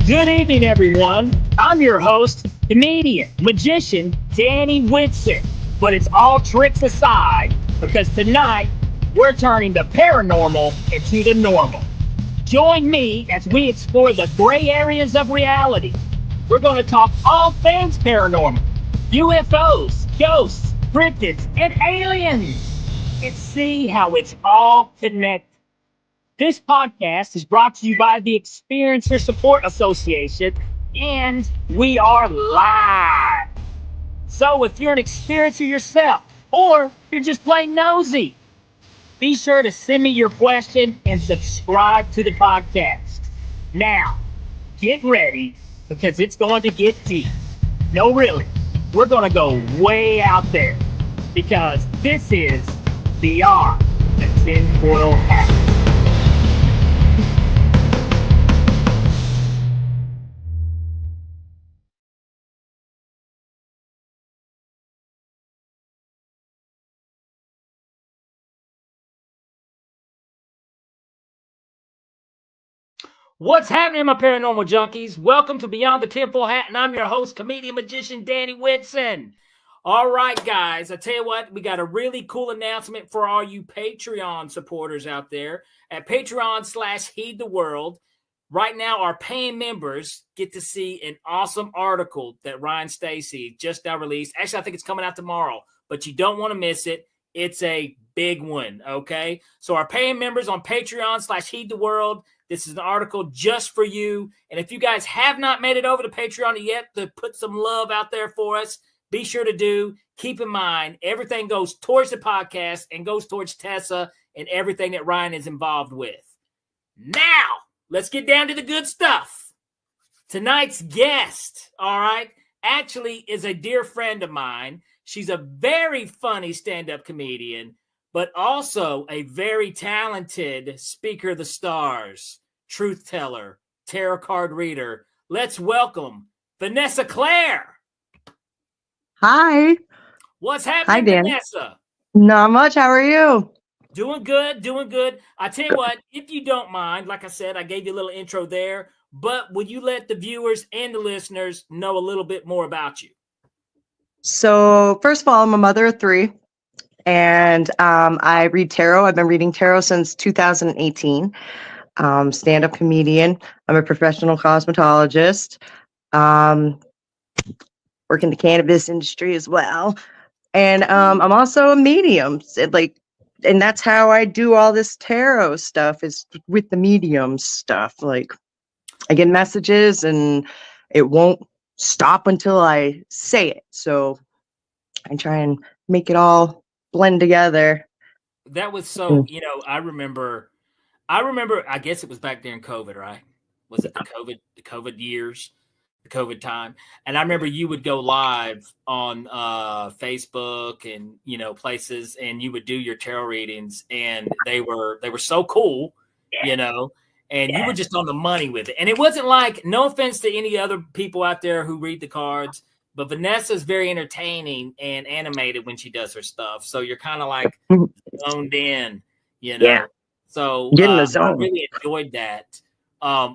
Good evening, everyone. I'm your host, comedian, magician, Danny Whitson. But it's all tricks aside, because tonight we're turning the paranormal into the normal. Join me as we explore the gray areas of reality. We're going to talk all things paranormal, UFOs, ghosts, cryptids, and aliens, and see how it's all connected. This podcast is brought to you by the Experiencer Support Association, and we are live. So if you're an experiencer yourself, or you're just plain nosy, be sure to send me your question and subscribe to the podcast. Now, get ready, because it's going to get deep. No, really, we're going to go way out there, because this is Beyond the TinFoil Hat. What's happening, my paranormal junkies? Welcome to Beyond the Tinfoil Hat, and I'm your host, comedian magician Danny Whitson. All right, guys, I tell you what, we got a really cool announcement for all you Patreon supporters out there at Patreon/Heed the World. Right now, our paying members get to see an awesome article that Ryan Stacy just now released. Actually, I think it's coming out tomorrow, but you don't want to miss it. It's a big one, okay? So our paying members on Patreon/Heed the World, this is an article just for you. And if you guys have not made it over to Patreon yet to put some love out there for us, be sure to do. Keep in mind, everything goes towards the podcast and goes towards Tessa and everything that Ryan is involved with. Now, let's get down to the good stuff. Tonight's guest, all right, actually is a dear friend of mine. She's a very funny stand-up comedian, but also a very talented speaker of the stars, truth teller, tarot card reader. Let's welcome Vanessa Claire. Hi. What's happening, Dan. Vanessa? Not much. How are you? Doing good, doing good. I tell you what, if you don't mind, like I said, I gave you a little intro there, but would you let the viewers and the listeners know a little bit more about you? So, first of all, I'm a mother of three, and I read tarot. I've been reading tarot since 2018. Stand-up comedian. I'm a professional cosmetologist. Work in the cannabis industry as well. And I'm also a medium. And that's how I do all this tarot stuff, is with the medium stuff. Like, I get messages and it won't stop until I say it. So I try and make it all blend together. That was so, I remember, I guess it was back during COVID, right? Was it the COVID years, the COVID time? And I remember you would go live on Facebook and, places, and you would do your tarot readings, and they were so cool, and you were just on the money with it. And it wasn't like, no offense to any other people out there who read the cards, but Vanessa's very entertaining and animated when she does her stuff. So you're kind of like zoned in, Yeah. So Get in the zone. I really enjoyed that.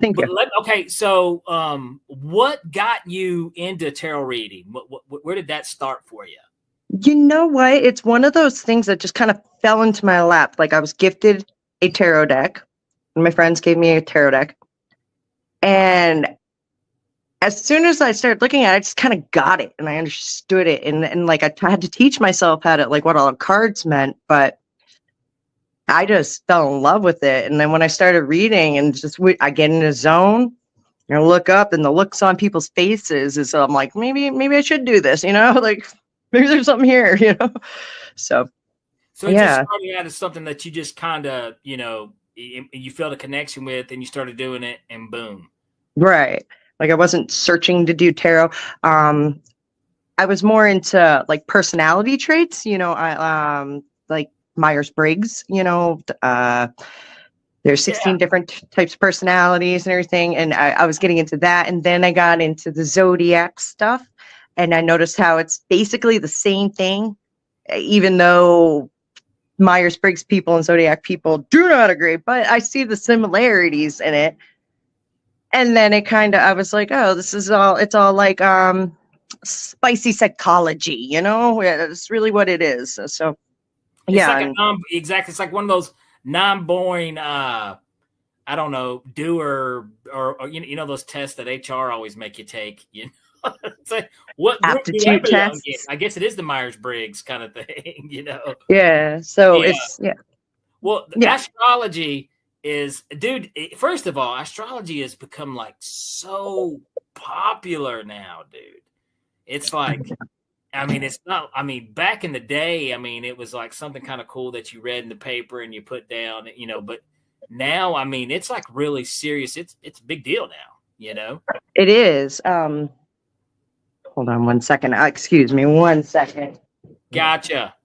Thank you. Okay, so what got you into tarot reading? Where did that start for you? You know what? It's one of those things that just kind of fell into my lap. Like, I was gifted a tarot deck, and my friends gave me a tarot deck. And as soon as I started looking at it, I just kind of got it, and I understood it. And like, I had to teach myself how to, like, what all the cards meant, but I just fell in love with it. And then when I started reading, and I get in a zone, and I look up, and the looks on people's faces is, I'm like, maybe I should do this, like, maybe there's something here, So it just started out as something that you just kind of, you felt a connection with, and you started doing it, and boom. Right. Like, I wasn't searching to do tarot. I was more into, like, personality traits, I like Myers-Briggs, there's 16 different types of personalities and everything. And I was getting into that. And then I got into the Zodiac stuff, and I noticed how it's basically the same thing, even though Myers-Briggs people and Zodiac people do not agree, but I see the similarities in it. And then it kind of, I was like, oh, it's all like spicy psychology, you know? Yeah, it's really what it is. So It's yeah. like exactly. It's like one of those non-boring, I don't know, doer or you know those tests that HR always make you take. You know, it's like, what group do I aptitude belong in? tests. I guess it is the Myers-Briggs kind of thing. You know. Yeah. So Yeah. it's, yeah. Well, Yeah. astrology is, dude. First of all, astrology has become like so popular now, dude. It's like, I mean, it's not, I mean, back in the day, I mean, it was like something kind of cool that you read in the paper and you put down, you know, but now, I mean, it's like really serious. It's a big deal now, you know? It is. Hold on one second. Excuse me 1 second. Gotcha.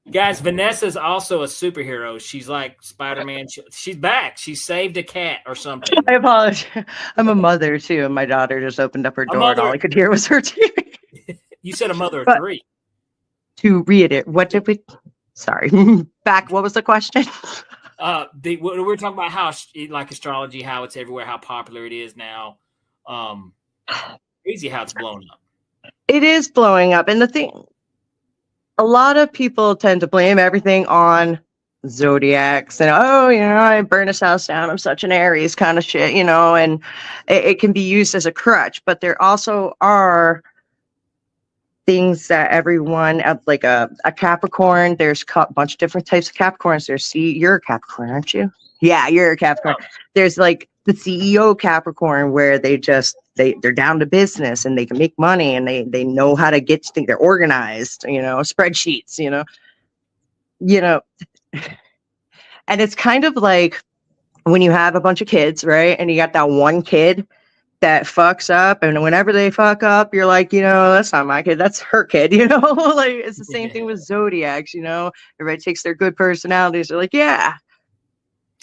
Guys, Vanessa's also a superhero. She's like Spider-Man. She's back. She saved a cat or something. I apologize. I'm a mother too, and my daughter just opened up her door, and all I could hear was her TV. You said a mother of three. To reiterate, what did we? Sorry, back. What was the question? We're talking about how like astrology, how it's everywhere, how popular it is now. Crazy how it's blown up. It is blowing up, and the thing, a lot of people tend to blame everything on zodiacs and, oh, you know, I burned this house down, I'm such an Aries kind of shit, you know, and it can be used as a crutch. But there also are things that everyone, like a Capricorn, there's a bunch of different types of Capricorns. You're a Capricorn, aren't you? Yeah, you're a Capricorn. Oh. There's like the CEO Capricorn, where they're down to business and they can make money and they know how to get things. They're organized, you know, spreadsheets, you know, and it's kind of like when you have a bunch of kids, right? And you got that one kid that fucks up, and whenever they fuck up, you're like, you know, that's not my kid, that's her kid, you know. Like, it's the same thing with zodiacs, you know. Everybody takes their good personalities, they're like, yeah,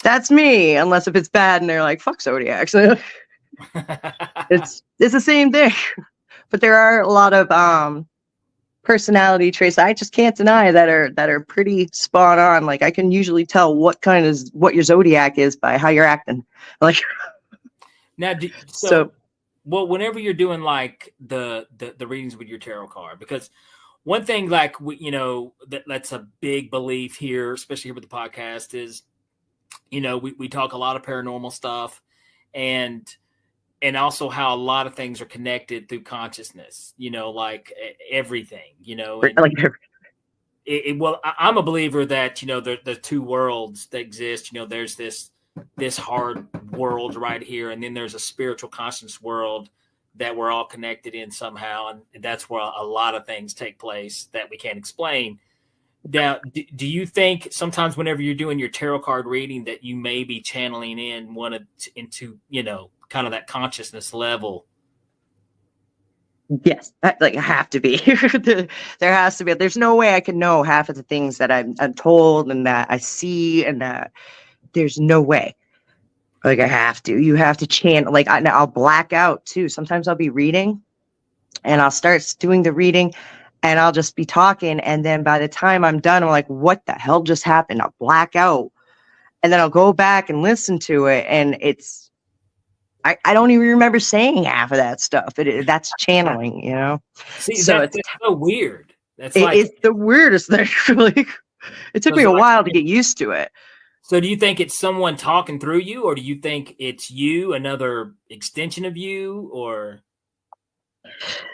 that's me, unless if it's bad and they're like, fuck zodiacs. it's the same thing. But there are a lot of personality traits I just can't deny that are pretty spot on. Like, I can usually tell what your zodiac is by how you're acting. Like, now, well, whenever you're doing like the readings with your tarot card, because one thing, like, you know, that's a big belief here, especially here with the podcast, is, you know, we talk a lot of paranormal stuff, and also how a lot of things are connected through consciousness, you know, like everything, you know. Well, I'm a believer that, you know, the two worlds that exist, you know, there's this hard world right here, and then there's a spiritual conscious world that we're all connected in somehow, and that's where a lot of things take place that we can't explain. Now, do you think sometimes whenever you're doing your tarot card reading that you may be channeling into, you know, kind of that consciousness level? Yes, like, I have to be. There has to be. There's no way I can know half of the things that I'm told and that I see, and that there's no way. Like, I have to. You have to channel. Like, I'll black out too. Sometimes I'll be reading, and I'll start doing the reading, and I'll just be talking, and then by the time I'm done, I'm like, what the hell just happened? I'll black out, and then I'll go back and listen to it, and it's, I don't even remember saying half of that stuff. That's channeling, you know. See, so it's so weird. It's the weirdest thing. Like, it took me a while to get used to it. So do you think it's someone talking through you, or do you think it's you, another extension of you, or?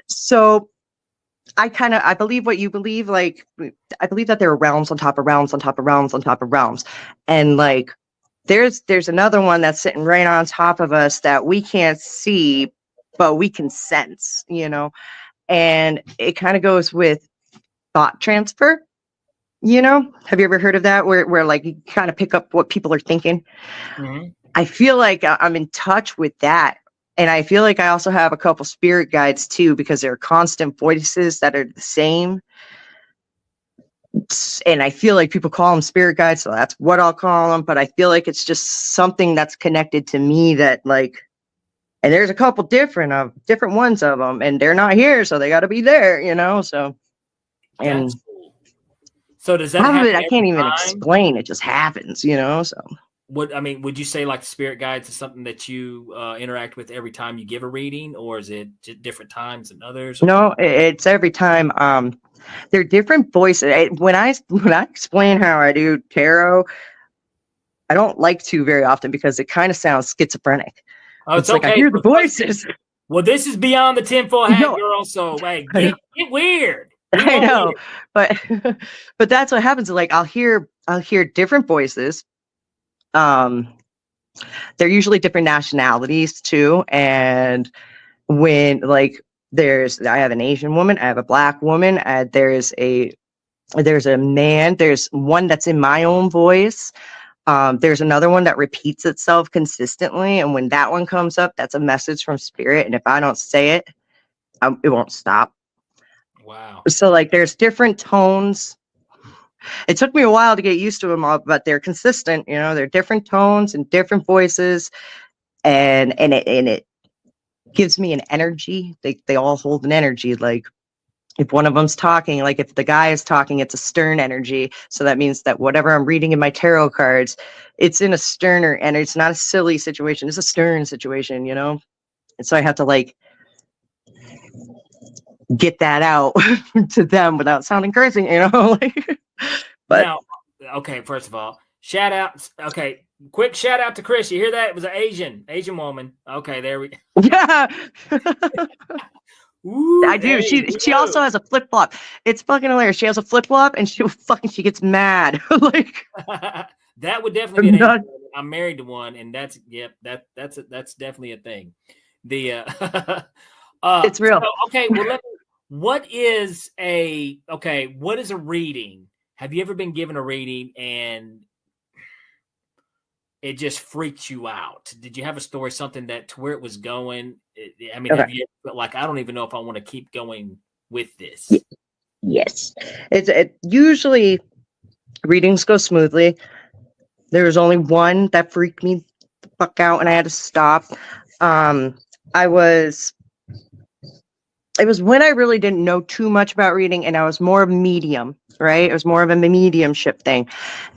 So I believe what you believe. Like, I believe that there are realms on top of realms on top of realms on top of realms. And like, there's another one that's sitting right on top of us that we can't see, but we can sense, you know. And it kind of goes with thought transfer. You know, have you ever heard of that? Where like you kind of pick up what people are thinking. Mm-hmm. I feel like I'm in touch with that. And I feel like I also have a couple spirit guides too, because they're constant voices that are the same. And I feel like people call them spirit guides, so that's what I'll call them. But I feel like it's just something that's connected to me that, like, and there's a couple different ones of them, and they're not here, so they got to be there, you know. So, and that's cool. So does that happen? I can't even explain. It just happens, you know. So would you say like spirit guides is something that you interact with every time you give a reading, or is it just different times than others? No, it's every time. They're different voices. When I explain how I do tarot, I don't like to very often because it kind of sounds schizophrenic. Oh, it's like, I hear the voices. Well, this is beyond the tinfoil hat, No, girl. So, hey, get weird. I know, but but that's what happens. Like, I'll hear different voices. They're usually different nationalities too. And when like I have an Asian woman, I have a Black woman, there's a man, there's one that's in my own voice. There's another one that repeats itself consistently, and when that one comes up, that's a message from spirit. And if I don't say it, it won't stop. Wow. So like, there's different tones. It took me a while to get used to them all, but they're consistent. You know, they're different tones and different voices, and it gives me an energy. They all hold an energy. Like, if one of them's talking, like if the guy is talking, it's a stern energy. So that means that whatever I'm reading in my tarot cards, it's in a sterner, and it's not a silly situation. It's a stern situation, you know? And so I have to like get that out to them without sounding crazy, you know? But now, okay, first of all, shout out. Okay, quick shout out to Chris. You hear that? It was an Asian woman. Okay, there we go. Yeah. Ooh, I do. She also has a flip flop. It's fucking hilarious. She has a flip flop, and she gets mad. Like, that would definitely be I'm married to one, and that's definitely a thing. The it's real. So, okay, well, what is a reading? Have you ever been given a reading and it just freaked you out? Did you have a story, something that to where it was going? I mean, Okay. have you like, I don't even know if I want to keep going with this. Yes. It usually readings go smoothly. There was only one that freaked me the fuck out, and I had to stop. It was when I really didn't know too much about reading, and I was more of a medium, right? It was more of a mediumship thing.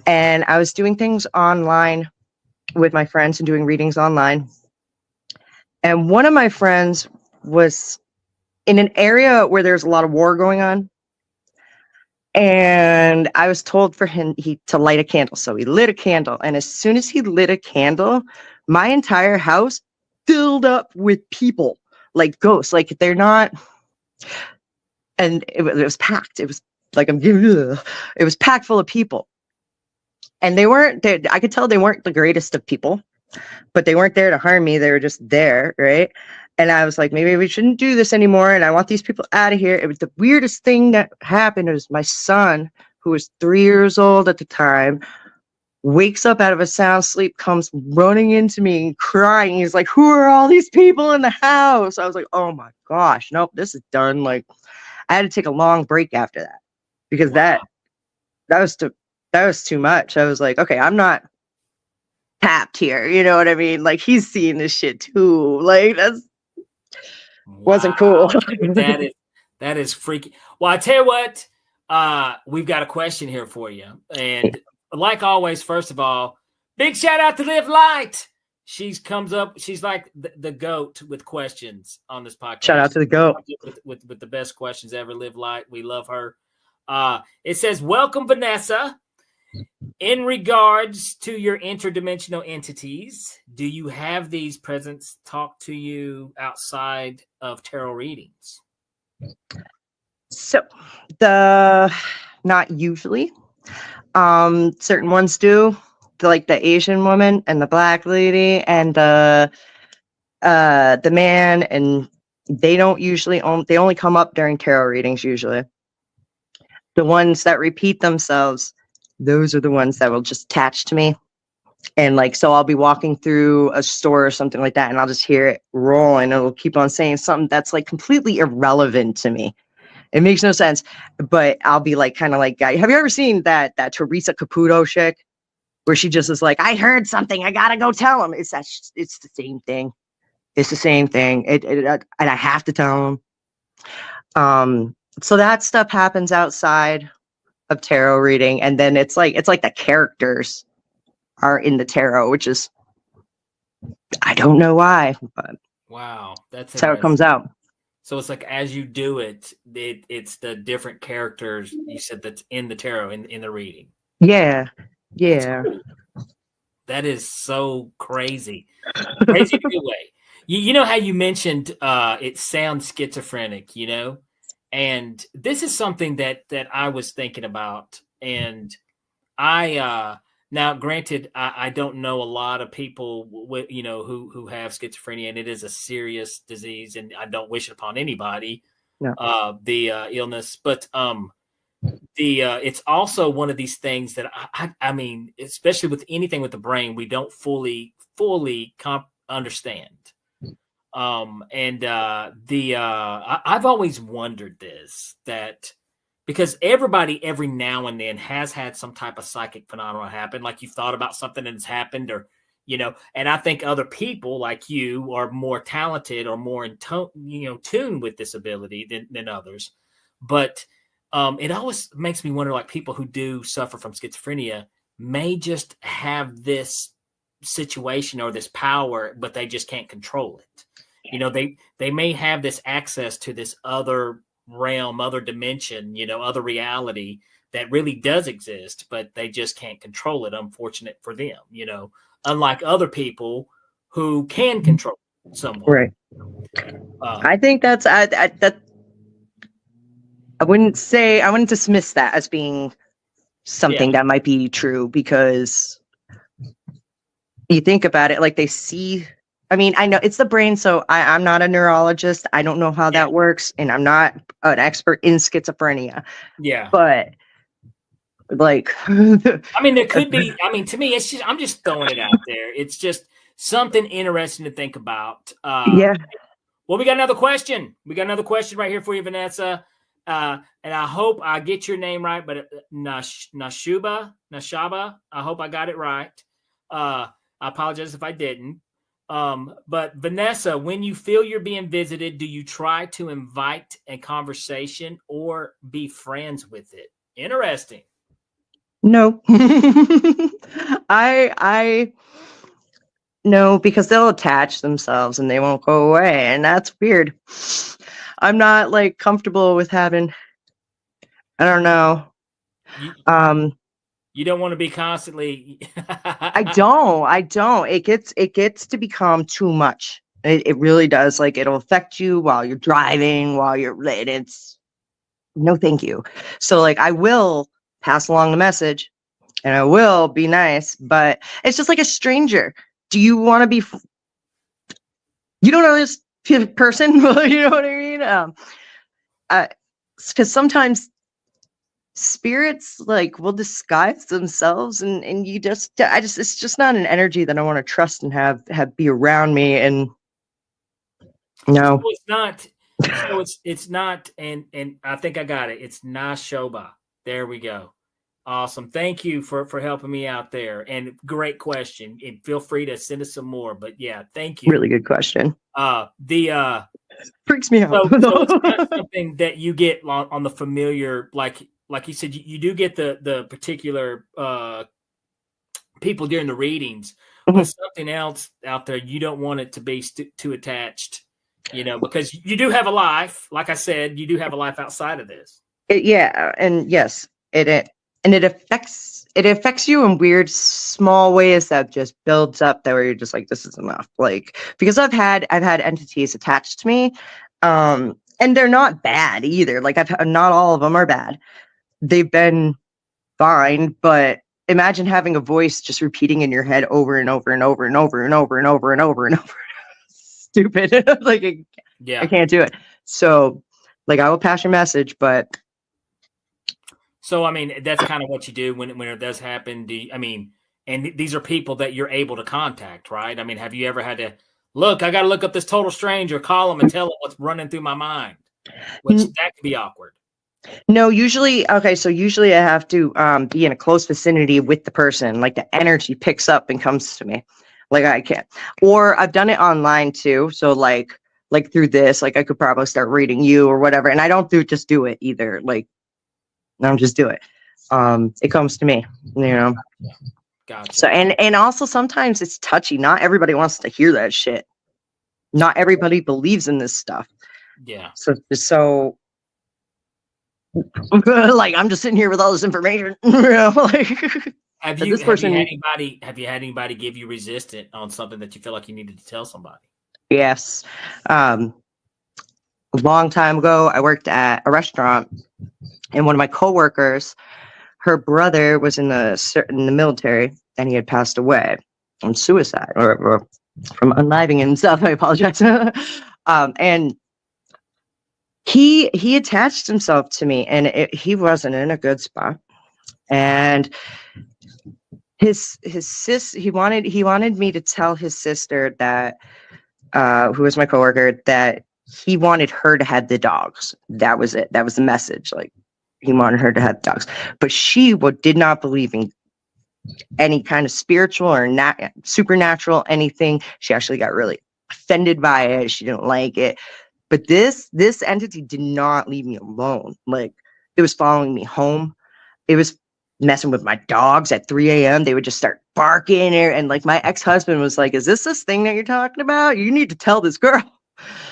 And I was doing things online with my friends and doing readings online. And one of my friends was in an area where there's a lot of war going on. And I was told for him to light a candle. So he lit a candle. And as soon as he lit a candle, my entire house filled up with people, like ghosts. Like, they're not. And it was packed. It was like, it was packed full of people. And I could tell they weren't the greatest of people, but they weren't there to harm me. They were just there, right? And I was like, maybe we shouldn't do this anymore. And I want these people out of here. It was the weirdest thing that happened. It was my son, who was 3 years old at the time, wakes up out of a sound sleep, comes running into me and crying. He's like, who are all these people in the house? I was like, oh my gosh, nope, this is done. Like, I had to take a long break after that, because that was too much. I was like, okay, I'm not tapped here. You know what I mean? Like, he's seeing this shit too. Like, wasn't cool. that is freaky. Well, I tell you what, we've got a question here for you. And like always, first of all, big shout out to Live Light. She's like the GOAT with questions on this podcast. Shout out to the GOAT. With the best questions ever. Live Light. We love her. It says, welcome, Vanessa. In regards to your interdimensional entities, do you have these presents talk to you outside of tarot readings? So, not usually. Certain ones do, like the Asian woman and the Black lady and the man, and they don't usually they only come up during tarot readings usually. The ones that repeat themselves, those are the ones that will just attach to me. And like, so I'll be walking through a store or something like that, and I'll just hear it roll, and it'll keep on saying something that's like completely irrelevant to me. It makes no sense, but I'll be like, kind of like, have you ever seen that Teresa Caputo chick, where she just is like, I heard something, I gotta go tell him. It's the same thing. It's the same thing. And I have to tell him. So that stuff happens outside of tarot reading, and then it's like the characters are in the tarot, which is, I don't know why, but wow, that's how it comes out. So it's like as you do it, it's the different characters you said that's in the tarot in the reading. Yeah, yeah. Cool. That is so crazy, crazy in a good way. You know how you mentioned it sounds schizophrenic, you know, and this is something that I was thinking about, and I now granted I don't know a lot of people you know who have schizophrenia, and it is a serious disease, and I don't wish it upon anybody. No. The illness, but it's also one of these things that I mean, especially with anything with the brain, we don't fully understand. I've always wondered this, that because everybody every now and then has had some type of psychic phenomenon happen, like you've thought about something and it's happened, or you know, and I think other people like you are more talented or more in tune with this ability than others. But it always makes me wonder, like people who do suffer from schizophrenia may just have this situation or this power, but they just can't control it. You know, they may have this access to this other realm, other dimension, you know, other reality that really does exist, but they just can't control it. Unfortunate for them, you know, unlike other people who can control someone. Right. I think that's that. I wouldn't dismiss that as being something that might be true, because you think about it, like they see. I mean, I know it's the brain, so I'm not a neurologist. I don't know how that works, and I'm not an expert in schizophrenia. Yeah. But like, I mean, there could be. I mean, to me, it's just I'm just throwing it out there. It's just something interesting to think about. Yeah. Well, we got another question. We got another question right here for you, Vanessa. And I hope I get your name right, but Nashaba. I hope I got it right. I apologize if I didn't. But Vanessa, when you feel you're being visited, do you try to invite a conversation or be friends with it? Interesting. No. I no, because they'll attach themselves and they won't go away, and that's weird. I'm not like comfortable with having, I don't know. You don't want to be constantly. I don't. It gets to become too much. It really does. Like it'll affect you while you're driving, and it's no, thank you. So like I will pass along the message and I will be nice, but it's just like a stranger. Do you want to be, you don't know this person? You know what I mean? Because sometimes spirits like will disguise themselves, and it's just not an energy that I want to trust and have be around me. And no, so it's not. So it's not, and I think I got it. It's Nashoba. There we go. Awesome. Thank you for helping me out there. And great question. And feel free to send us some more. But yeah, thank you. Really good question. Freaks me out. So it's not something that you get on the familiar, like you said, you do get the particular people during the readings, but something else out there, you don't want it to be too attached, you know, because you do have a life. Like I said, you do have a life outside of this. And yes, it affects you in weird small ways that just builds up, that where you're just like, this is enough. Like, because I've had entities attached to me, and they're not bad either. Like not all of them are bad. They've been fine, but imagine having a voice just repeating in your head over and over and over and over and over and over and over and over. Stupid. Like, I can't do it. So like I will pass your message, but. So, I mean, that's kind of what you do when it does happen. And these are people that you're able to contact, right? I mean, have you ever had to look, I got to look up this total stranger, call them and tell them what's running through my mind, which that could be awkward. No, usually I have to be in a close vicinity with the person. Like the energy picks up and comes to me. Like I can't. Or I've done it online too. So like through this, like I could probably start reading you or whatever. And I don't just do it either. Like, I don't just do it. It comes to me, you know. Gotcha. So, and also sometimes it's touchy. Not everybody wants to hear that shit. Not everybody believes in this stuff. Yeah. So like, I'm just sitting here with all this information, you know, like, Have you had anybody give you resistance on something that you feel like you needed to tell somebody? Yes. A long time ago, I worked at a restaurant, and one of my coworkers, her brother was in the military, and he had passed away from suicide or from unliving himself. I apologize. And he attached himself to me, and he wasn't in a good spot. And his sis, he wanted me to tell his sister that, who was my coworker, that he wanted her to have the dogs. That was it. That was the message. Like, he wanted her to have the dogs, but she did not believe in any kind of spiritual or not supernatural anything. She actually got really offended by it. She didn't like it. But this entity did not leave me alone. Like, it was following me home. It was messing with my dogs at 3 a.m. They would just start barking, and like, my ex-husband was like, "Is this thing that you're talking about? You need to tell this girl."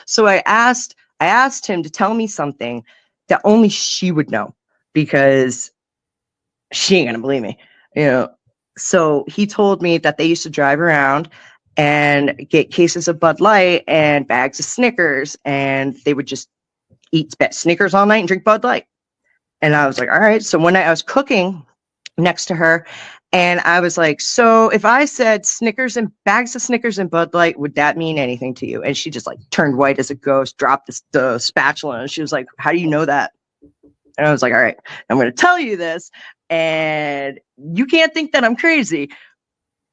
So I asked him to tell me something that only she would know, because she ain't gonna believe me, you know. So he told me that they used to drive around and get cases of Bud Light and bags of Snickers, and they would just eat Snickers all night and drink Bud Light. And I was like, all right. So one night I was cooking next to her, and I was like, "So if I said Snickers and bags of Snickers and Bud Light, would that mean anything to you?" And she just like turned white as a ghost, dropped the spatula, and she was like, "How do you know that?" And I was like, "All right, I'm going to tell you this, and you can't think that I'm crazy."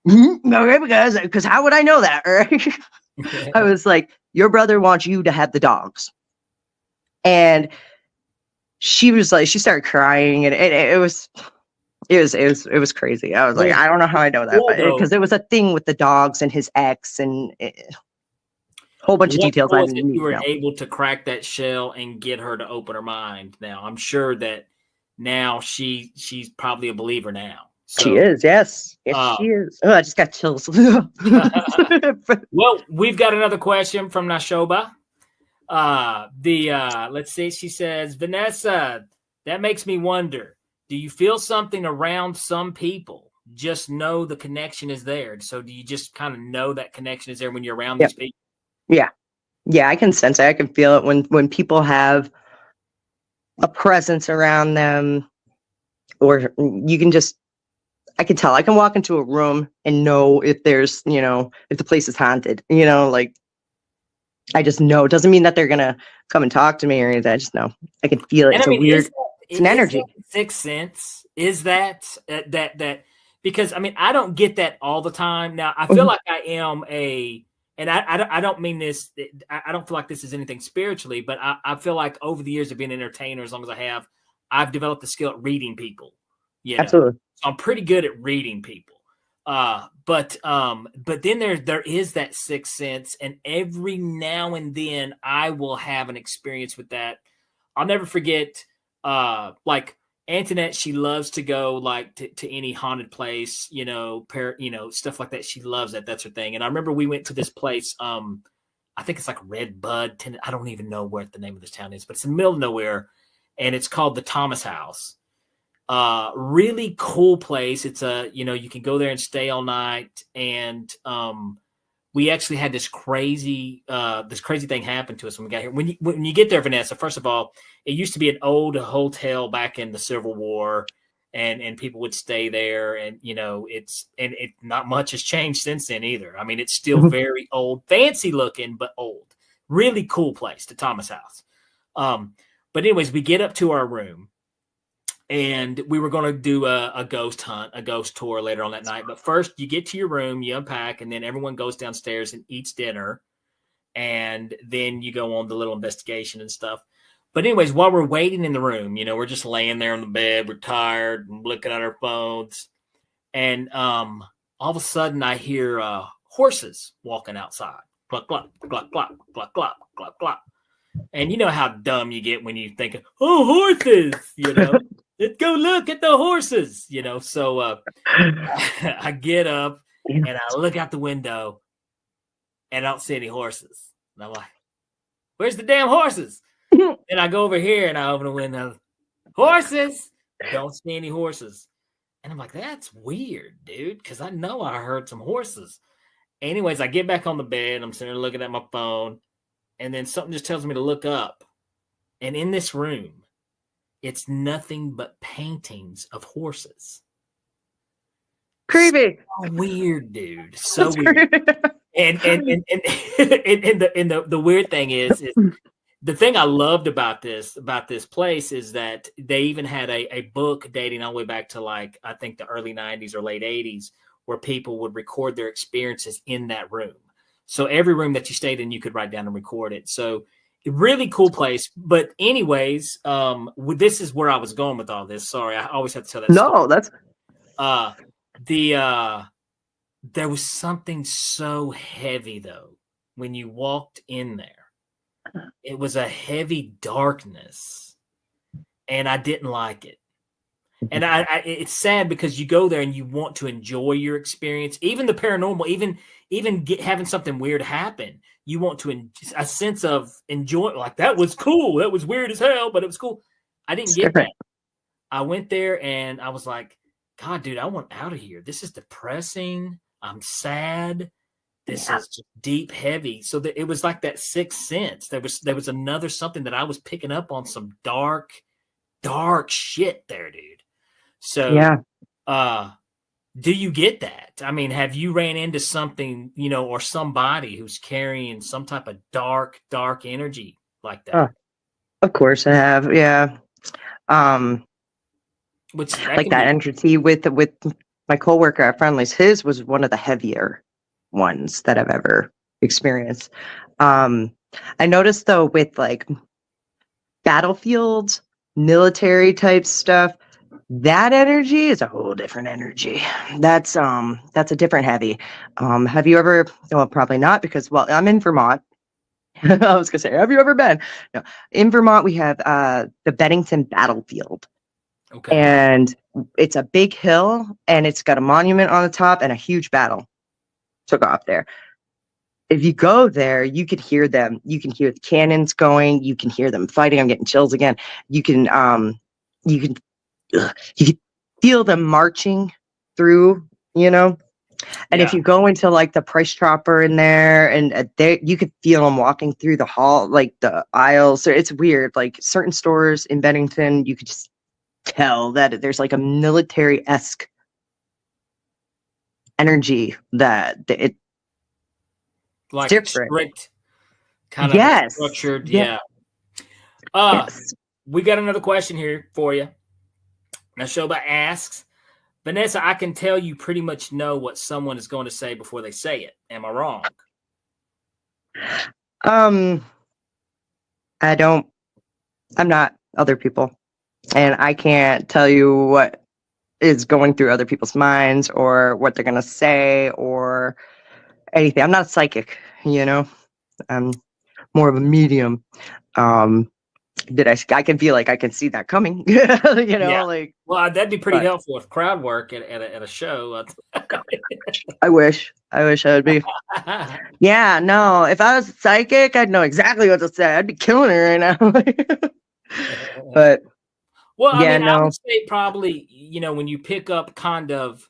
Okay, because how would I know that? Right? I was like, "Your brother wants you to have the dogs." And she was like, she started crying, and it was crazy. I was like, I don't know how I know that, but because there was a thing with the dogs and his ex, and a whole bunch of details I didn't need you were to know. able to crack that shell and get her to open her mind. Now, I'm sure that now she's probably a believer now. So, she is, yes, she is. Oh, I just got chills. Well, we've got another question from Nashoba. Let's see. She says, "Vanessa, that makes me wonder. Do you feel something around some people? Just know the connection is there. So do you just kind of know that connection is there when you're around these people?" Yeah, I can sense it. I can feel it when people have a presence around them, or you can just, I can tell. I can walk into a room and know if there's, if the place is haunted, like, I just know. It doesn't mean that they're gonna come and talk to me or anything. I just know. I can feel it. And it's it's an energy. Sixth sense. Is that because I don't get that all the time. Now I feel like I am and I don't mean this. I don't feel like this is anything spiritually, but I feel like over the years of being an entertainer, as long as I have, I've developed the skill at reading people. Absolutely. So I'm pretty good at reading people. But then there is that sixth sense, and every now and then I will have an experience with that. I'll never forget. Like Antoinette, she loves to go like to any haunted place, stuff like that. She loves that. That's her thing. And I remember we went to this place. I think it's like Red Bud. I don't even know what the name of this town is, but it's in the middle of nowhere, and it's called the Thomas House. Really cool place. It's you can go there and stay all night. And we actually had this crazy thing happen to us when we got here. When you get there, Vanessa, first of all, it used to be an old hotel back in the Civil War, and people would stay there, and it not much has changed since then either. I mean, it's still very old, fancy looking, but old. Really cool place, the Thomas House. But anyways, we get up to our room, and we were going to do a ghost hunt, a ghost tour later on that night. But first, you get to your room, you unpack, and then everyone goes downstairs and eats dinner. And then you go on the little investigation and stuff. But anyways, while we're waiting in the room, we're just laying there on the bed. We're tired and looking at our phones. And all of a sudden, I hear horses walking outside. Cluck, cluck, cluck, cluck, cluck, cluck, cluck, cluck. And you know how dumb you get when you think, oh, horses, let's go look at the horses, you know. So I get up and I look out the window and I don't see any horses. And I'm like, where's the damn horses? And I go over here and I open the window. Horses! Don't see any horses. And I'm like, that's weird, dude, because I know I heard some horses. Anyways, I get back on the bed. I'm sitting there looking at my phone. And then something just tells me to look up. And in this room, it's nothing but paintings of horses. Creepy. So weird, dude. So weird. And the weird thing is the thing I loved about this place is that they even had a book dating all the way back to like I think the early 90s or late 80s where people would record their experiences in that room. So every room that you stayed in, you could write down and record it. So really cool place. But anyways, this is where I was going with all this. Sorry, I always have to tell that story. No, that's there was something so heavy though when you walked in there. It was a heavy darkness, and I didn't like it. And it's sad because you go there and you want to enjoy your experience, even the paranormal, even having something weird happen. You want to a sense of enjoy. Like that was cool. That was weird as hell, but it was cool. I didn't get that. I went there and I was like, God, dude, I want out of here. This is depressing. I'm sad. This is just deep, heavy. So it was like that sixth sense. There was another something that I was picking up on, some dark shit there, dude. So yeah. Do you get that? I mean, have you ran into something, you know, or somebody who's carrying some type of dark energy like that? Of course I have. Yeah. Which like that entity with my coworker at Friendly's, his was one of the heavier ones that I've ever experienced. I noticed though with like battlefields, military type stuff, that energy is a whole different energy. That's a different heavy. Have you ever? Well, probably not because I'm in Vermont. I was gonna say, have you ever been? No, in Vermont we have the Bennington battlefield. Okay. And it's a big hill and it's got a monument on the top and a huge battle took off there. If you go there, you could hear them. You can hear the cannons going. You can hear them fighting. I'm getting chills again. You can feel them marching through, you know. And if you go into like the price chopper in there, and you could feel them walking through the hall, like the aisles. So it's weird. Like certain stores in Bennington, you could just tell that there's like a military-esque energy that it's like different. Strict, kind of structured. Yes. We got another question here for you. Now, Shoba asks, Vanessa, I can tell you pretty much know what someone is going to say before they say it. Am I wrong? I'm not other people. And I can't tell you what is going through other people's minds or what they're going to say or anything. I'm not a psychic, you know. I'm more of a medium. I can feel like I can see that coming, you know, like. Well, that'd be pretty helpful with crowd work at a show. I wish I would be. Yeah, no. If I was psychic, I'd know exactly what to say. I'd be killing it right now. But. Well, I mean, I would say probably, you know, when you pick up kind of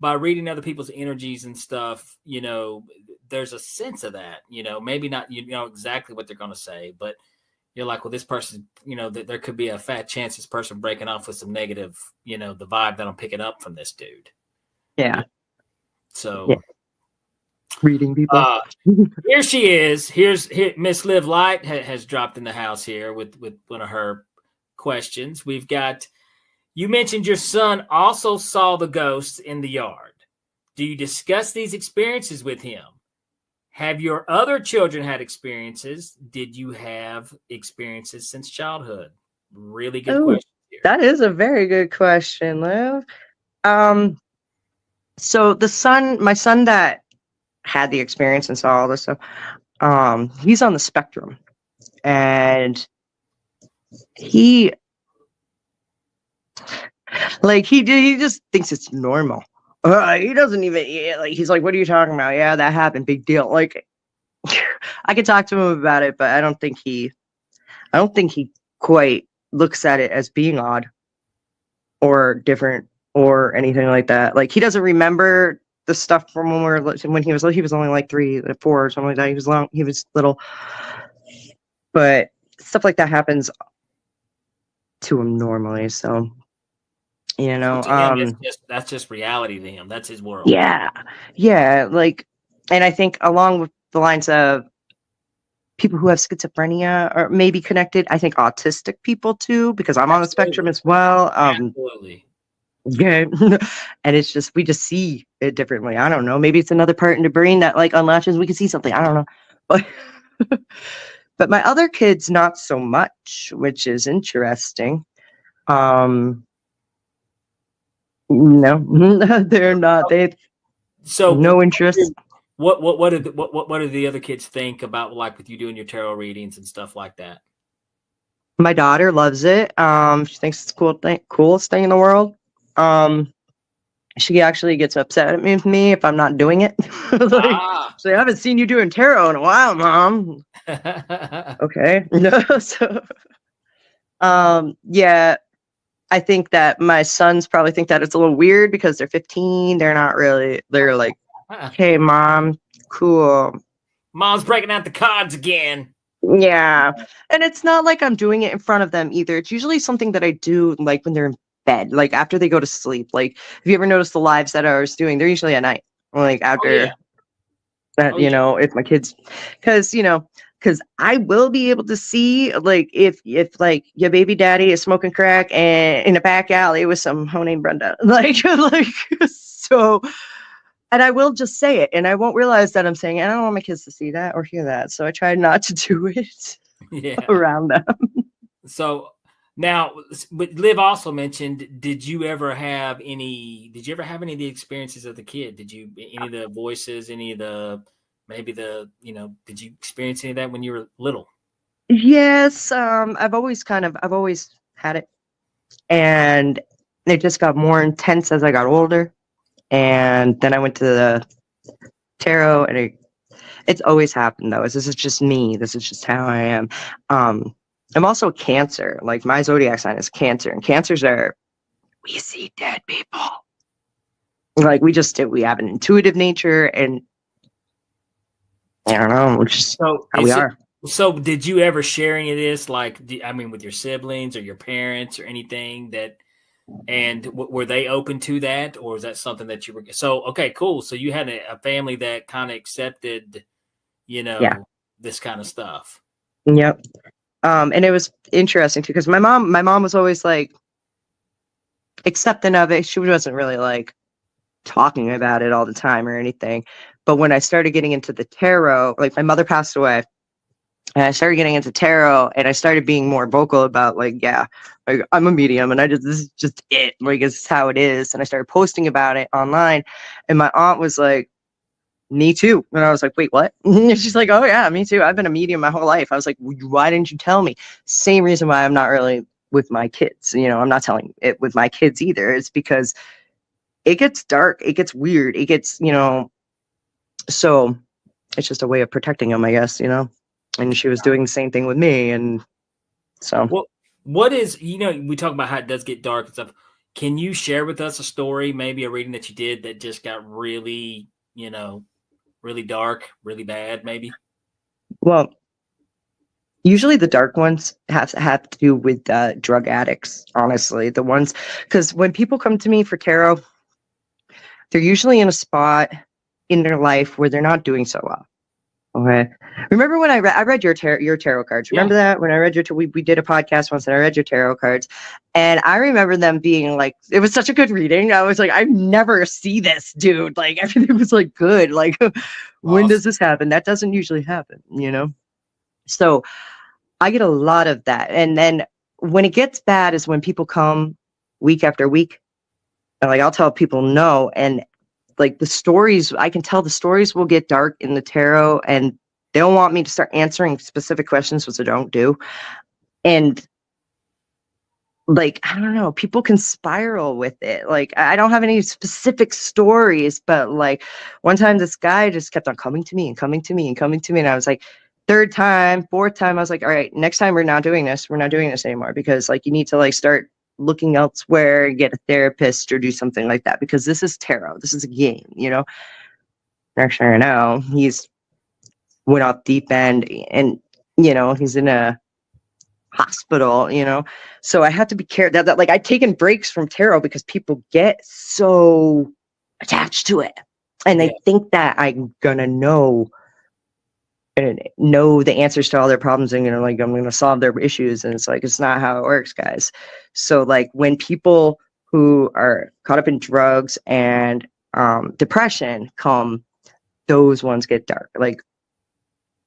by reading other people's energies and stuff, you know, there's a sense of that, you know, maybe not, you know, exactly what they're going to say, but you're like, well, this person, you know, there could be a fat chance this person breaking off with some negative, you know, the vibe that I'm picking up from this dude. Yeah. So reading people. Here she is. Here Miss Liv Light has dropped in the house here with one of her questions. We've got, you mentioned your son also saw the ghosts in the yard. Do you discuss these experiences with him? Have your other children had experiences? Did you have experiences since childhood? Really good question here. That is a very good question, Liv. So my son that had the experience and saw all this stuff, he's on the spectrum, and Like he just thinks it's normal. He doesn't even like. He's like, "What are you talking about? Yeah, that happened. Big deal." Like, I could talk to him about it, but I don't think he quite looks at it as being odd or different or anything like that. Like he doesn't remember the stuff from when he was only like 3 or 4 or something like that. He was little, but stuff like that happens to him normally. So So to him, that's just reality to him. That's his world. yeah, like, and I think along with the lines of people who have schizophrenia are maybe connected. I think autistic people too, because I'm on the spectrum as well. Absolutely. Yeah. And it's just, we just see it differently. I don't know. Maybe it's another part in the brain that like unlatches. We can see something. I don't know. But, but my other kids, not so much, which is interesting. No, they're not. They so no interest. What do the other kids think about like with you doing your tarot readings and stuff like that? My daughter loves it. She thinks it's coolest thing in the world. She actually gets upset at me if I'm not doing it. Like, so I haven't seen you doing tarot in a while, Mom. Okay. No, so yeah, I think that my sons probably think that it's a little weird because they're 15. They're like, hey, Mom, cool. Mom's breaking out the cards again. Yeah. And it's not like I'm doing it in front of them either. It's usually something that I do like when they're in bed, like after they go to sleep. Like, have you ever noticed the lives that I was doing? They're usually at night, like after that, if my kids, because I will be able to see like if like your baby daddy is smoking crack and in a back alley with some hoe named Brenda, like so. And I will just say it, and I won't realize that I'm saying it. I don't want my kids to see that or hear that, so I try not to do it around them. So now, but Liv also mentioned, did you ever have any of the experiences of the kid? Did you, any of the voices, any of the, maybe the, did you experience any of that when you were little? Yes. I've always had it, and it just got more intense as I got older. And then I went to the tarot, and it's always happened though. This is just me. This is just how I am. I'm also Cancer. Like my zodiac sign is Cancer, and Cancers we see dead people. Like we have an intuitive nature, and I don't know, it's just how we are. So did you ever share any of this, like, with your siblings or your parents or anything that, and were they open to that, or is that something that you were, so, okay, cool. So you had a family that kind of accepted, this kind of stuff. Yep. And it was interesting too, because my mom was always like accepting of it. She wasn't really like talking about it all the time or anything. But when I started getting into the tarot, like my mother passed away, and I started getting into tarot, and I started being more vocal about like I'm a medium, and this is just it. Like, this is how it is. And I started posting about it online, and my aunt was like, me too. And I was like, wait, what? She's like, oh yeah, me too. I've been a medium my whole life. I was like, why didn't you tell me? Same reason why I'm not really with my kids. I'm not telling it with my kids either. It's because it gets dark. It gets weird. It gets, so it's just a way of protecting them, I guess, and she was doing the same thing with me. And so what is, we talk about how it does get dark and stuff. Can you share with us a story, maybe a reading that you did that just got really, really dark, really bad, maybe? Well, usually the dark ones have to do with drug addicts, honestly. The ones, because when people come to me for tarot, they're usually in a spot in their life where they're not doing so well. Okay. Remember when I read your tarot cards? Remember that when I read we did a podcast once and I read your tarot cards, and I remember them being like, it was such a good reading. I was like, I never see this, dude. Like everything was like good. Like, when does this happen? That doesn't usually happen, So I get a lot of that, and then when it gets bad is when people come week after week, and like I'll tell people no, and like the stories, I can tell the stories will get dark in the tarot, and they don't want me to start answering specific questions, which I don't do. And like, I don't know, people can spiral with it. Like, I don't have any specific stories, but like one time this guy just kept on coming to me and coming to me and coming to me. And I was like, third time, fourth time, I was like, all right, next time we're not doing this. We're not doing this anymore, because like you need to like start looking elsewhere, get a therapist or do something like that, because this is tarot. This is a game, you know? Next thing I know, he's went off deep end, and you know, he's in a hospital, you know. So I had to be careful that like I'd taken breaks from tarot because people get so attached to it, and they think that I'm gonna know the answers to all their problems, and like I'm gonna solve their issues. And it's like, it's not how it works, guys. So like when people who are caught up in drugs and depression come, those ones get dark. Like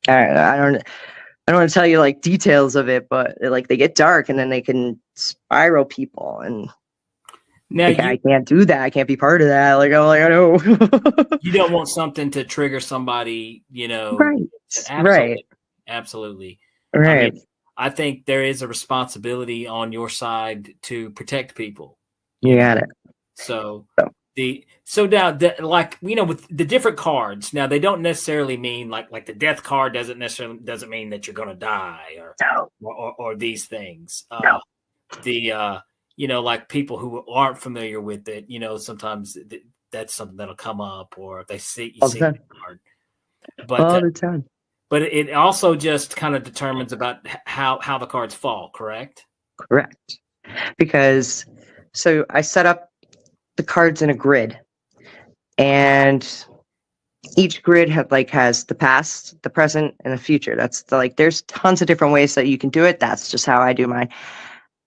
I don't want to tell you like details of it, but like they get dark and then they can spiral people. And now like, I can't do that. I can't be part of that. Like, oh, like, I know. You don't want something to trigger somebody, you know. Right. Absolutely. Absolutely. Right. I mean, I think there is a responsibility on your side to protect people. You got it. So now like, you know, with the different cards, now they don't necessarily mean like the death card doesn't mean that you're going to die or these things. You know, like people who aren't familiar with it, you know, sometimes that's something that'll come up, or if they see the card. But all the time. But it also just kind of determines about how the cards fall, correct? Correct. Because so I set up the cards in a grid, and each grid has the past, the present, and the future. That's there's tons of different ways that you can do it. That's just how I do mine.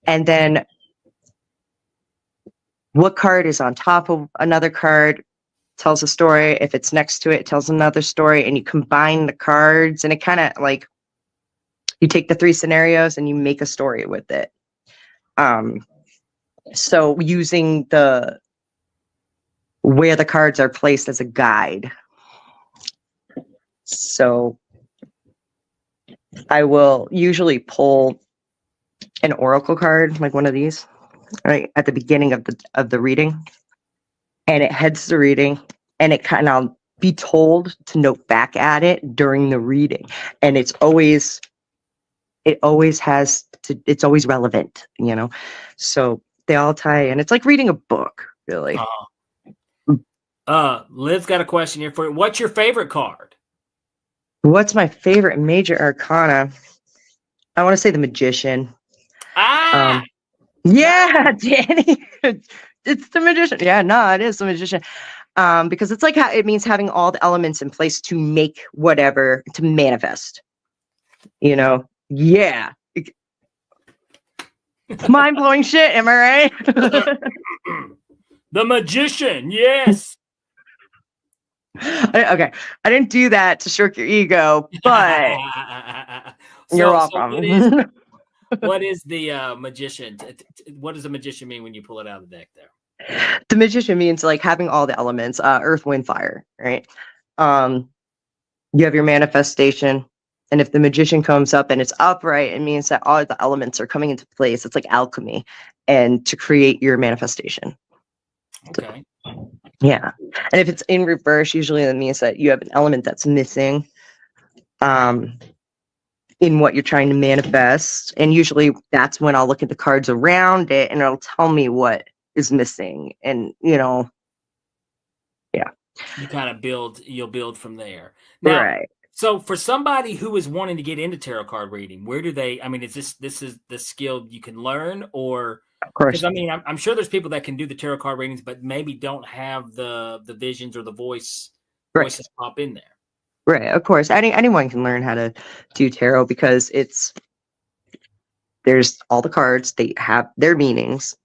And then what card is on top of another card tells a story. If it's next to it, it tells another story, and you combine the cards, and it kind of like you take the three scenarios and you make a story with it. So using where the cards are placed as a guide. So I will usually pull an oracle card, like one of these, right at the beginning of the reading, and it heads the reading, and it kind of be told to note back at it during the reading, and it's always relevant, you know. So they all tie in. It's like reading a book, really. Liv's got a question here for you. What's your favorite card? What's my favorite major arcana? I want to say the Magician. Yeah, Danny. It's the Magician. Yeah, no, it is the Magician. Because it's like it means having all the elements in place to make whatever, to manifest. You know? Yeah. Mind-blowing shit, am I right? The Magician, yes. Okay, I didn't do that to stroke your ego, but you're welcome. What is the Magician? What does the Magician mean when you pull it out of the deck there? The Magician means like having all the elements, earth, wind, fire, right? You have your manifestation, and if the Magician comes up and it's upright, it means that all the elements are coming into place. It's like alchemy, and to create your manifestation. Okay. Yeah. And if it's in reverse, usually that means that you have an element that's missing in what you're trying to manifest. And usually that's when I'll look at the cards around it, and it'll tell me what is missing. And, you know, yeah. You kind of you'll build from there. Now, right. So for somebody who is wanting to get into tarot card reading, where do they, I mean, is this is the skill you can learn, or? Of course. Because I mean, I'm sure there's people that can do the tarot card readings, but maybe don't have the visions or the voices pop in there. Right. Of course. Anyone can learn how to do tarot, because there's all the cards, they have their meanings,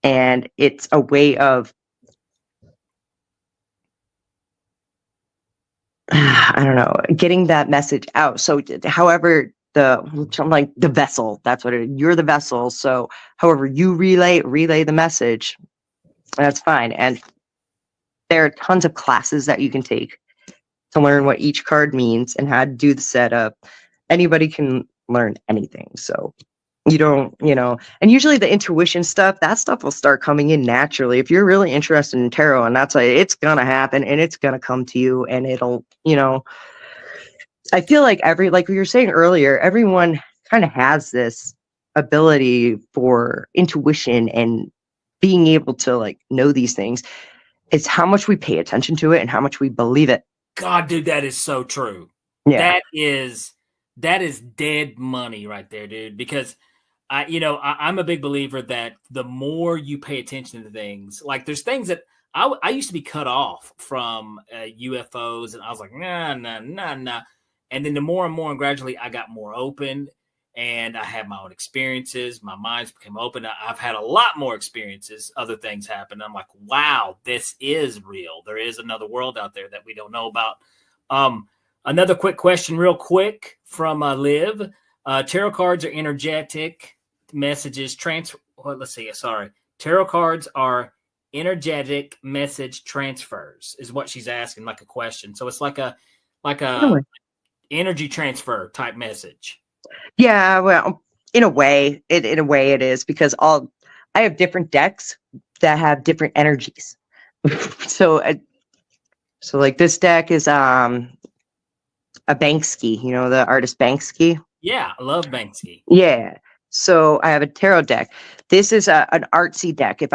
and it's a way of, I don't know, getting that message out. So however the vessel, that's what you're the vessel. So however you relay the message, that's fine. And there are tons of classes that you can take to learn what each card means and how to do the setup. Anybody can learn anything. So You don't, and usually the intuition stuff, that stuff will start coming in naturally. If you're really interested in tarot, and that's like, it's going to happen and it's going to come to you, and it'll, I feel like like we were saying earlier, everyone kind of has this ability for intuition and being able to like know these things. It's how much we pay attention to it and how much we believe it. God, dude, that is so true. Yeah. That is dead money right there, dude. Because I'm a big believer that the more you pay attention to things, like there's things that I used to be cut off from UFOs, and I was like, nah. And then the more and more and gradually I got more open, and I had my own experiences. My minds became open. I've had a lot more experiences. Other things happen. I'm like, wow, this is real. There is another world out there that we don't know about. Another quick question, real quick, from Liv. Tarot cards are energetic messages. Tarot cards are energetic message transfers, is what she's asking, like a question. So it's like a energy transfer type message. Yeah, well, in a way it is, because I have different decks that have different energies. So like this deck is a Banksy, the artist Banksy. Yeah, I love Banksy. Yeah. So I have a tarot deck. This is an artsy deck. If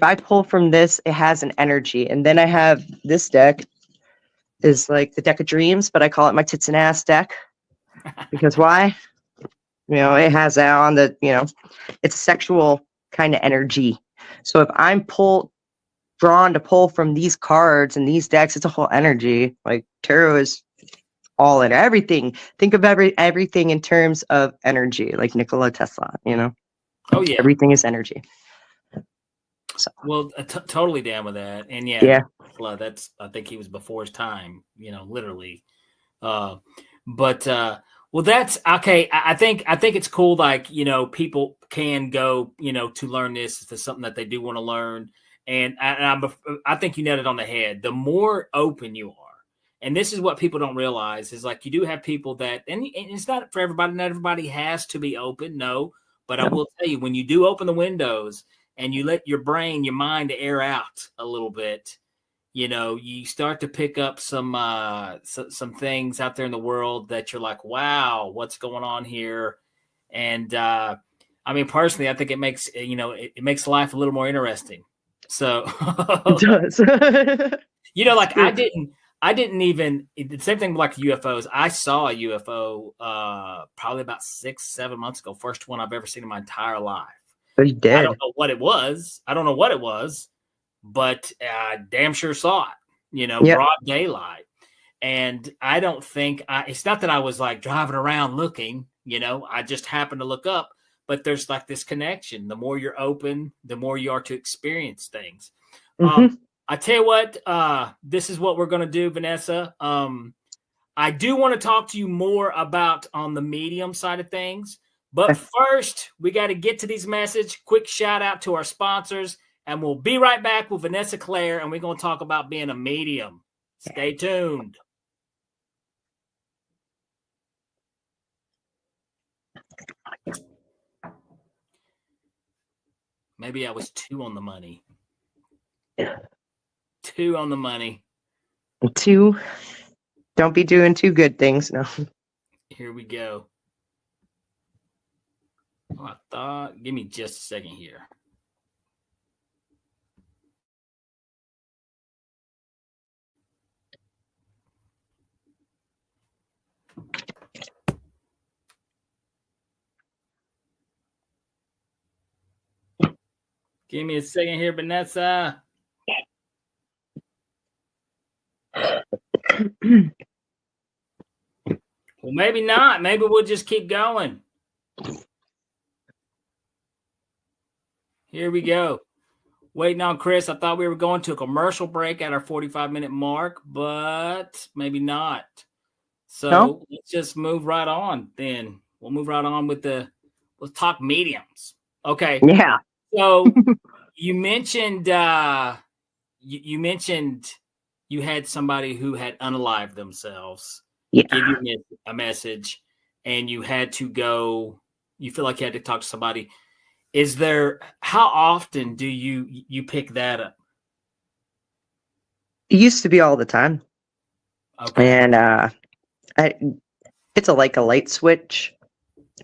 I pull from this, it has an energy. And then I have this deck is like the deck of dreams, but I call it my tits and ass deck. Because why? It has that on the, it's sexual kind of energy. So if I'm drawn to pull from these cards and these decks, it's a whole energy. Like tarot is all in everything. Think of everything in terms of energy, like Nikola Tesla, Oh yeah. Everything is energy. So. Well, totally down with that. And yeah. I think he was before his time, literally. Well, that's okay. I think it's cool. Like, people can go, to learn this, if it's something that they do want to learn. And I think you nailed it on the head. The more open you are, and this is what people don't realize, is like you do have people that, and it's not for everybody. Not everybody has to be open. No, but I will tell you, when you do open the windows and you let your brain, your mind air out a little bit, you start to pick up some things out there in the world that you're like, wow, what's going on here? And personally, I think it makes it makes life a little more interesting. So it does. like I didn't even, the same thing like UFOs. I saw a UFO probably about 6-7 months ago. First one I've ever seen in my entire life. But you did. I don't know what it was. But I damn sure saw it, broad daylight. And I don't think it's not that I was like driving around looking, I just happened to look up, but there's like this connection. The more you're open, the more you are to experience things. Mm-hmm. I tell you what, this is what we're going to do, Vanessa. I do want to talk to you more about on the medium side of things. But first, we got to get to these messages. Quick shout out to our sponsors. And we'll be right back with Vanessa Claire, and we're going to talk about being a medium. Stay tuned. Maybe I was 2 on the money. 2 on the money. 2. Don't be doing 2 good things. No. Here we go. Give me just a second here. Give me a second here, Vanessa. Well, maybe not. Maybe we'll just keep going. Here we go. Waiting on Chris. I thought we were going to a commercial break at our 45-minute mark, but maybe not. So Let's just move right on then. We'll move right on let's talk mediums. Okay. Yeah. So you mentioned you mentioned you had somebody who had unalived themselves give you a message, and you had to go you feel like you had to talk to somebody. How often do you pick that up? It used to be all the time. Okay. And it's like a light switch.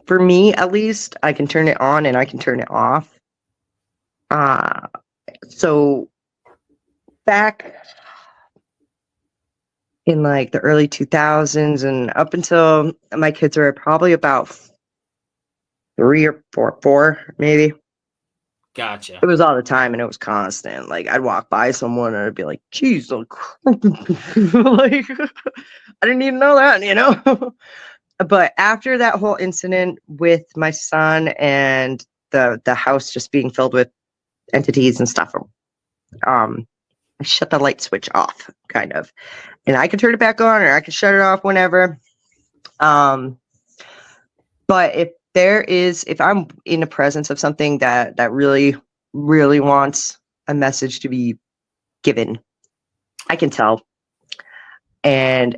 For me, at least, I can turn it on and I can turn it off. So back in like the early 2000s and up until my kids were probably about 3 or 4 maybe. Gotcha. It was all the time and it was constant. Like I'd walk by someone and I'd be like, geez, like, like I didn't even know that, you know? But after that whole incident with my son and the house just being filled with entities and stuff, I shut the light switch off, kind of. And I can turn it back on or I can shut it off whenever. But if I'm in the presence of something that really, really wants a message to be given, I can tell. And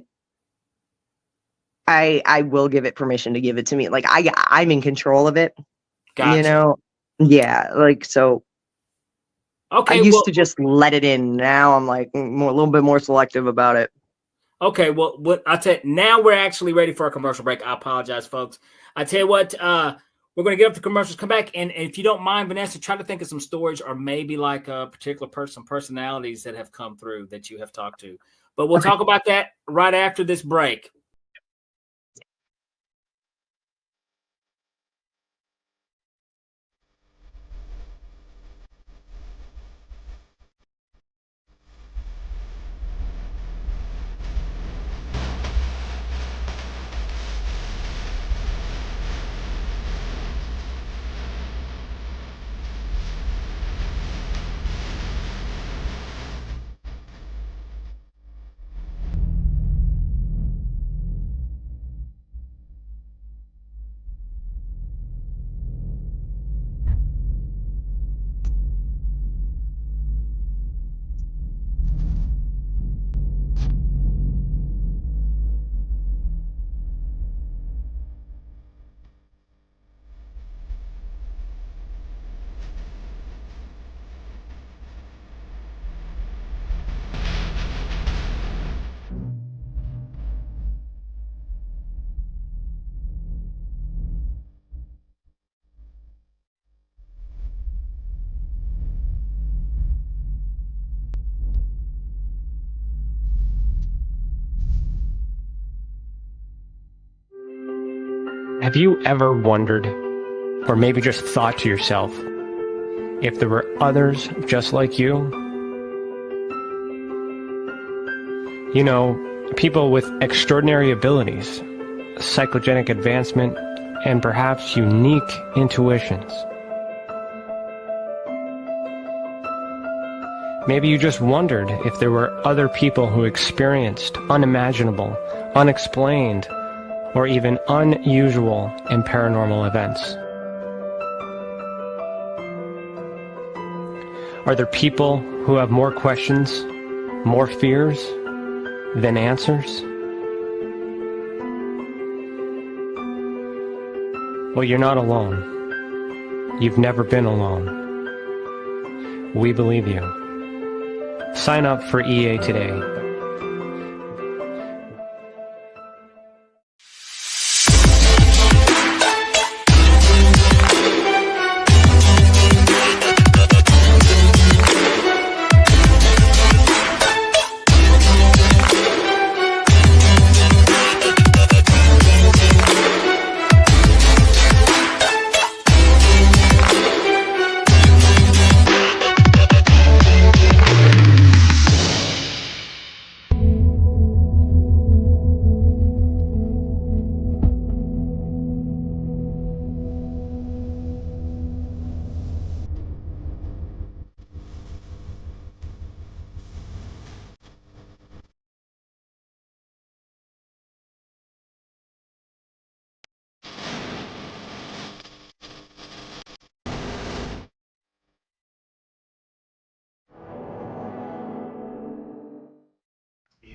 I will give it permission to give it to me. Like I'm in control of it. Gotcha. You know? Yeah. Like, so okay. I used to just let it in. Now I'm like a little bit more selective about it. Okay. Well, what I tell you, now we're actually ready for a commercial break. I apologize, folks. I tell you what, we're going to get up to commercials, come back. And if you don't mind, Vanessa, try to think of some stories or maybe like a particular personalities that have come through that you have talked to. But we'll talk about that right after this break. Have you ever wondered, or maybe just thought to yourself, if there were others just like you? You know, people with extraordinary abilities, psychogenic advancement, and perhaps unique intuitions. Maybe you just wondered if there were other people who experienced unimaginable, unexplained, or even unusual and paranormal events. Are there people who have more questions, more fears than answers? Well, you're not alone. You've never been alone. We believe you. Sign up for EA today.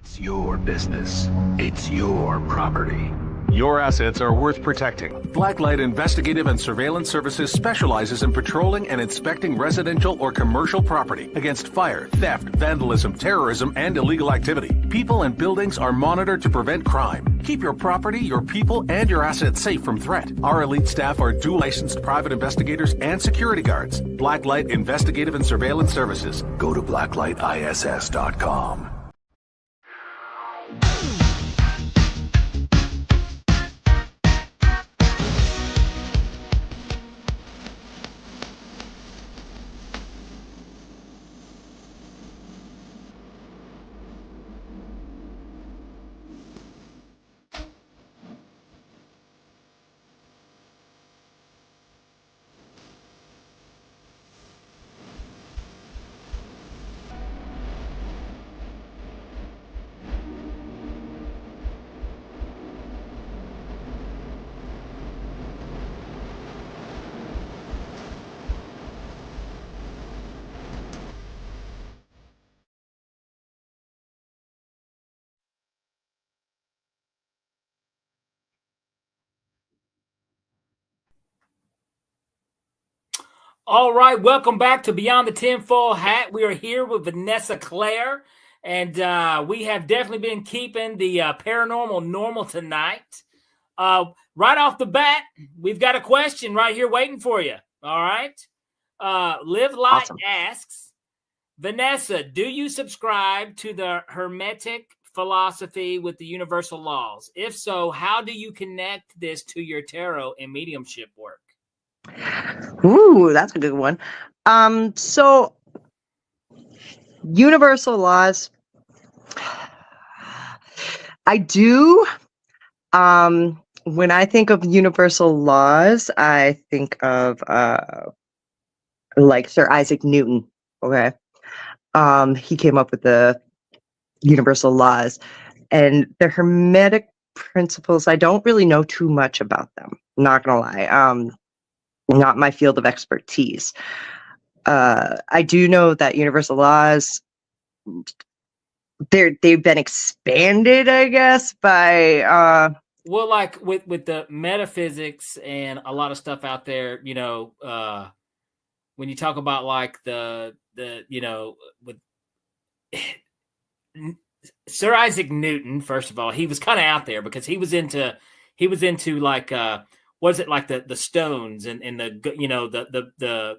It's your business. It's your property. Your assets are worth protecting. Blacklight Investigative and Surveillance Services specializes in patrolling and inspecting residential or commercial property against fire, theft, vandalism, terrorism, and illegal activity. People and buildings are monitored to prevent crime. Keep your property, your people, and your assets safe from threat. Our elite staff are dual licensed private investigators and security guards. Blacklight Investigative and Surveillance Services. Go to blacklightiss.com. All right, welcome back to Beyond the Tinfoil Hat. We are here with Vanessa Claire, and we have definitely been keeping the paranormal normal tonight. Right off the bat, we've got a question right here waiting for you. All right. Live Light Awesome. asks, Vanessa, do you subscribe to the Hermetic philosophy with the universal laws? If so, how do you connect this to your tarot and mediumship work? Ooh, that's a good one. So universal laws, I do. When I think of universal laws, I think of like Sir Isaac Newton. Okay. He came up with the universal laws, and the Hermetic principles, I don't really know too much about them. Not gonna lie. Not my field of expertise. I do know that universal laws, they've been expanded, I guess, by well, like with the metaphysics and a lot of stuff out there, you know, when you talk about like the you know, with Sir Isaac Newton, first of all, he was kind of out there because he was into like was it like the stones and the you know the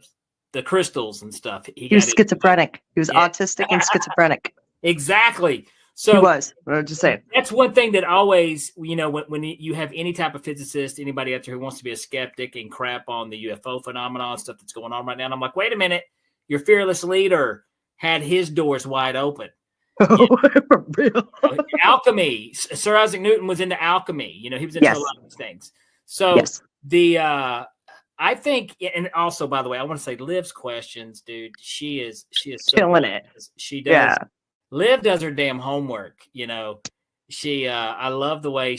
crystals and stuff. he was schizophrenic. He was autistic and schizophrenic. Exactly. So he was. I'm just saying. That's one thing that always, you know, when you have any type of physicist, anybody out there who wants to be a skeptic and crap on the UFO phenomenon, stuff that's going on right now, and I'm like, wait a minute, your fearless leader had his doors wide open. For real. Alchemy. Sir Isaac Newton was into alchemy. You know, he was into a lot of these things. So I think, and also, by the way, I want to say Liv's questions, dude. She is so killing it. She does. Yeah. Liv does her damn homework. You know, I love the way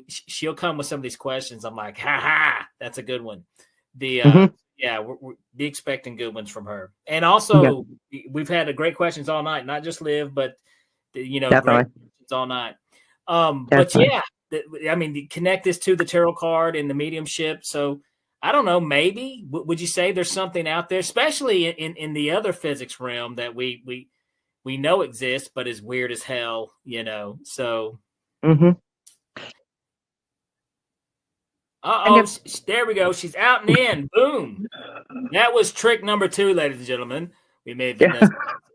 she'll come with some of these questions. I'm like, that's a good one. We're be expecting good ones from her. And also, we've had great questions all night. Not just Liv, but you know, great questions all night. But yeah, I mean, connect this to the tarot card and the mediumship. So I don't know, maybe would you say there's something out there, especially in the other physics realm that we know exists, but is weird as hell, you know? So, there we go. She's out and in. Boom. That was trick number 2, ladies and gentlemen. We made Vanessa.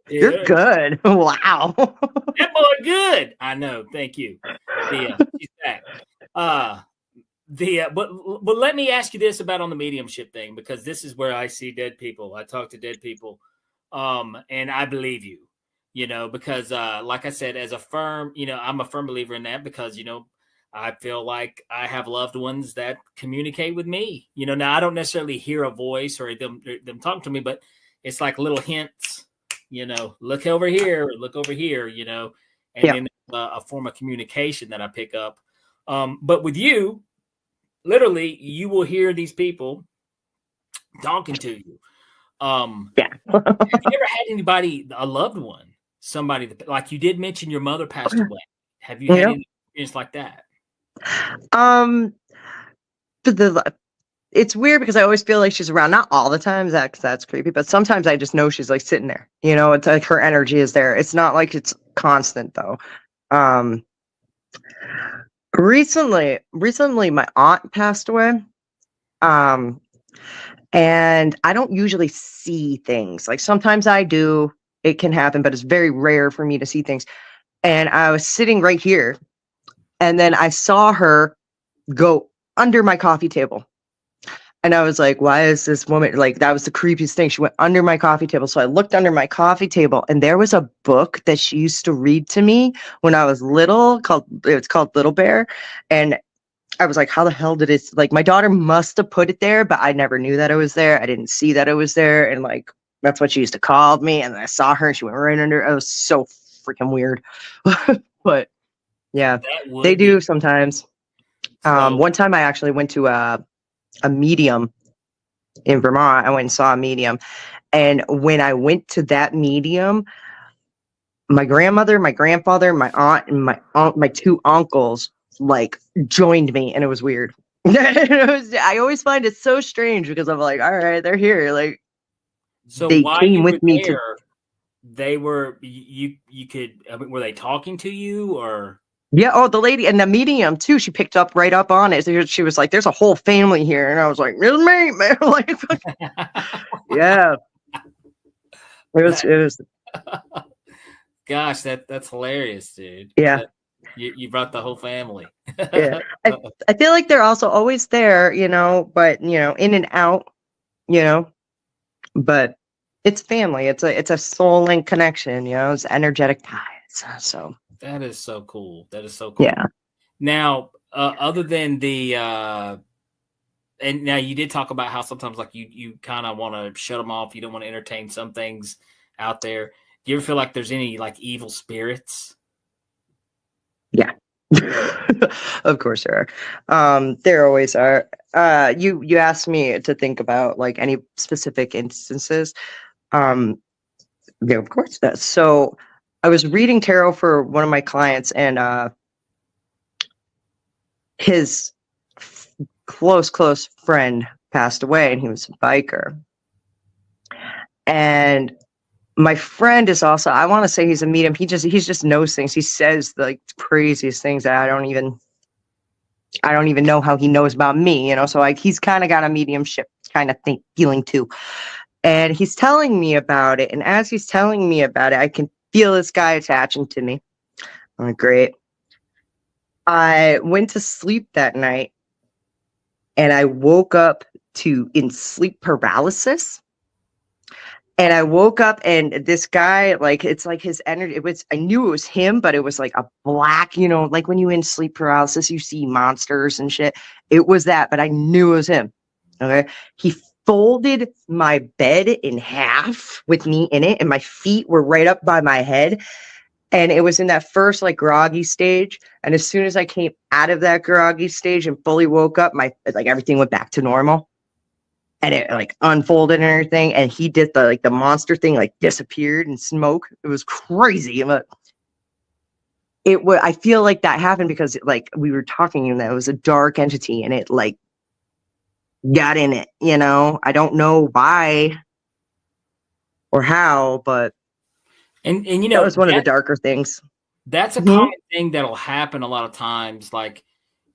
You're good. Wow. That boy good. I know. Thank you. She's back. But let me ask you this about on the mediumship thing, because this is where I see dead people. I talk to dead people, and I believe you, you know, because like I said, as a firm, you know, I'm a firm believer in that because, you know, I feel like I have loved ones that communicate with me. You know, now I don't necessarily hear a voice or them talking to me, but it's like little hints, you know, look over here, look over here, you know, and then a form of communication that I pick up. But with you, literally, you will hear these people talking to you. Have you ever had anybody, a loved one, somebody that, like you did mention your mother passed away. Have you had Yeah. any experience like that? But it's weird because I always feel like she's around. Not all the time, that's creepy, but sometimes I just know she's like sitting there. You know, it's like her energy is there. It's not like it's constant though. Recently my aunt passed away. And I don't usually see things. Like sometimes I do, it can happen, but it's very rare for me to see things. And I was sitting right here, and then I saw her go under my coffee table. And I was like, why is this woman like, that was the creepiest thing. She went under my coffee table. So I looked under my coffee table, and there was a book that she used to read to me when I was little it's called Little Bear. And I was like, how the hell did it, like, my daughter must have put it there, but I never knew that it was there. I didn't see that it was there. And like, that's what she used to call me. And then I saw her and she went right under. It was so freaking weird. But yeah, they do sometimes. One time I actually went to a medium in Vermont. I went and saw a medium. And when I went to that medium, my grandmother, my grandfather, my aunt, and my two uncles like joined me, and it was weird. I always find it so strange because I'm like, all right, they're here. Like, So they while came you with were me there, they were you could. I mean, were they talking to you or? Yeah. Oh, the lady and the medium too. She picked up right up on it. She was like, "There's a whole family here," and I was like, "It's me, man." Like, yeah. It was. Gosh, that's hilarious, dude. Yeah. You brought the whole family. Yeah. I feel like they're also always there, you know, but you know, in and out, you know, but it's family. It's a soul link connection, you know, it's energetic ties. So That is so cool. That is so cool. yeah. Now, other than the and now you did talk about how sometimes like you kind of want to shut them off. You don't want to entertain some things out there. Do you ever feel like there's any like evil spirits? Yeah. Of course there are. There always are. You asked me to think about like any specific instances. Yeah, of course does. So I was reading tarot for one of my clients, and his close friend passed away, and he was a biker. And my friend is also, I want to say he's a medium. He just knows things. He says the like craziest things that I don't even know how he knows about me, you know. So like he's kind of got a mediumship kind of feeling too. And he's telling me about it. And as he's telling me about it, I can feel this guy attaching to me. I'm like, great. I went to sleep that night, and I woke up in sleep paralysis. And I woke up, and this guy, like, it's like his energy. I knew it was him, but it was like a black, you know, like when you in sleep paralysis, you see monsters and shit. It was that, but I knew it was him. Okay. He folded my bed in half with me in it, and my feet were right up by my head. And it was in that first like groggy stage. And as soon as I came out of that groggy stage and fully woke up, everything went back to normal. And it like unfolded and everything. And he did the monster thing, like disappeared in smoke. It was crazy. But I feel like that happened because like we were talking, and that it was a dark entity, and it like got in it, you know. I don't know why or how, but and you know, that was one of the darker things. That's a common thing that'll happen a lot of times. Like,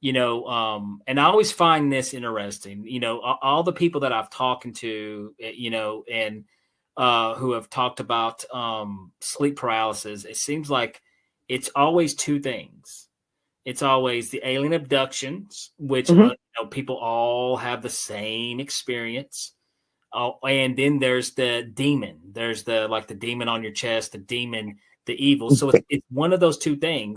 you know, and I always find this interesting, you know, all the people that I've talked to, you know, and who have talked about sleep paralysis, it seems like it's always two things. It's always the alien abductions, which you know, people all have the same experience. And then there's the demon. There's the demon on your chest, the demon, the evil. So it's one of those two things.